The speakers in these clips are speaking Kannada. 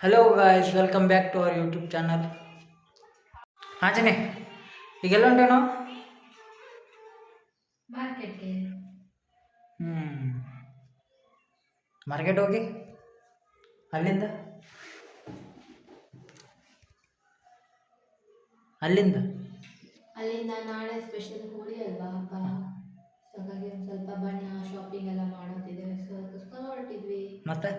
Hello guys, welcome back to our YouTube channel. ಆಂಜನೆ, ಈಗೆಲ್ಲ ಉಂಟೇನೋ? ಮಾರ್ಕೆಟ್ಗೆ. ಹ್ಞೂ, ಮಾರ್ಕೆಟ್ ಹೋಗಿ ಅಲ್ಲಿಂದ ಅಲ್ಲಿಂದ ಅಲ್ಲಿಂದ ನಾಳೆ ಸ್ಪೆಷಲ್ ಹೋಳಿ ಅಲ್ವಾ ಹಬ್ಬ. ಸೊ ಹಾಗಾಗಿ ಒಂದು ಸ್ವಲ್ಪ ಬಣ್ಣ ಶಾಪಿಂಗ್ ಎಲ್ಲ ಮಾಡೋದಿದೆ. ಸೊ ಅದಕ್ಕೋಸ್ಕರ ಹೊರಟಿದ್ವಿ. ಮತ್ತೆ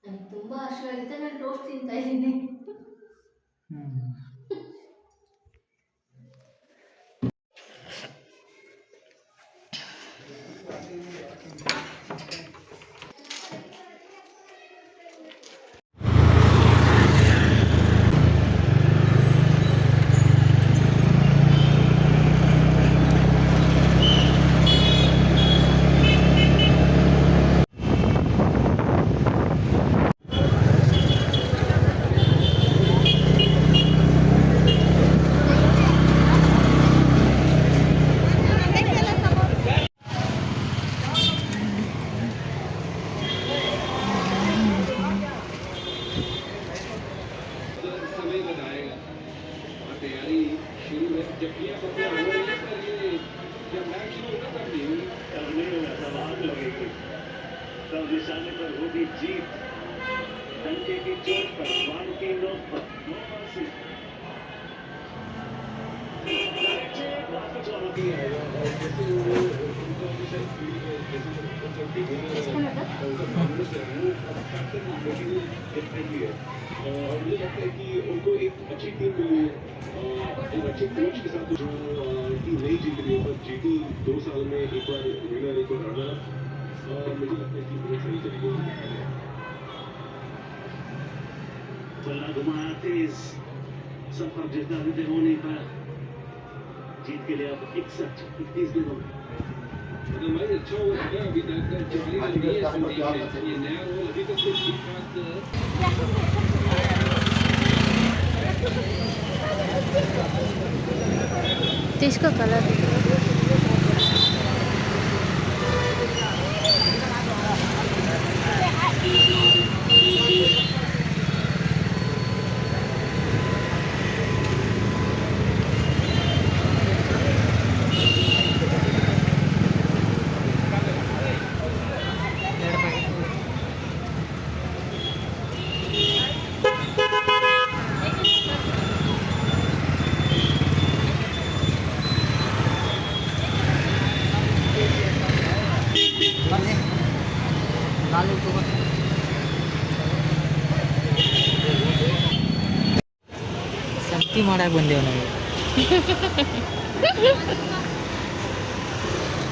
ನನಗೆ ತುಂಬ ಹಸಿವಾಗಿದೆ, ನಾನು ಟೋಸ್ಟ್ ತಿಂತಾ ಇದ್ದೀನಿ. ಹ್ಞೂ समय बताएगा और तैयारी शुरू है जब ये पता हो रही है पर ये जब मैच शुरू होगा तब नहीं होगी करने में सवाल लगेगी तब निशाने पर होगी जीत डंके की चोट पर बाण की नोक पर काफी चौकी है जैसे वो उनको शायद फील्ड में जैसे चलती है डेफिनेटली है और मुझे लगता है कि उनको एक अच्छी टीम मिली है एक अच्छे कोच के साथ जो टीम नहीं जीत रही है पर जीती 2 साल में एक बार विनर एक बार रनर मुझे लगता है कि बहुत सही तरीके से बल्ला घुमाया तेज सफर जितना होने पर जीत के लिए अब 31 दिनों अदरवाइज अच्छा हुआ था अभी तक 40 रन दिए संदीप ने ये नया रोल अभी तक तो ठीक ठाक इसका कलर ಬನ್ನಿ, ನಾಳೆ ತಗೋ. ಸಂತಿ ಮಾಡಕ್ಕೆ ಬಂದೇವು ನಾವು.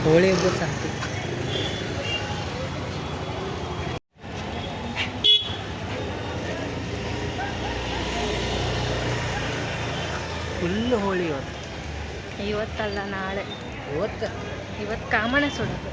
ಹೋಳಿ ಹಬ್ಬದ ಸಂತಿ. ಫುಲ್ ಹೋಳಿ ಇವತ್ತು. ಇವತ್ತಲ್ಲ ನಾಳೆ. ಇವತ್ತು ಇವತ್ತು ಕಾಮಣ ಸುಡೋದು.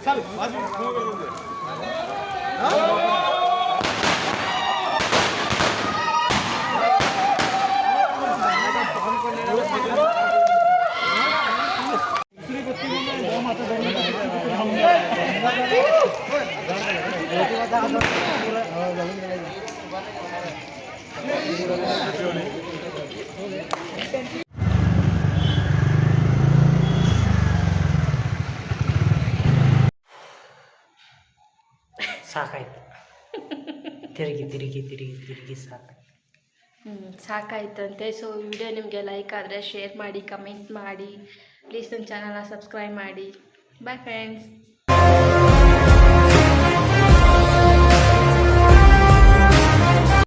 चल ಸಾಕಾಯ್ತು. ತಿರುಗಿ ಸಾಕಾಯ್ತು. ಸಾಕಾಯ್ತಂತೆ. ಸೊ ವಿಡಿಯೋ ನಿಮಗೆ ಲೈಕ್ ಆದರೆ ಶೇರ್ ಮಾಡಿ, ಕಮೆಂಟ್ ಮಾಡಿ, ಪ್ಲೀಸ್ ನನ್ನ ಚಾನಲ್ನ ಸಬ್ಸ್ಕ್ರೈಬ್ ಮಾಡಿ. Bye friends.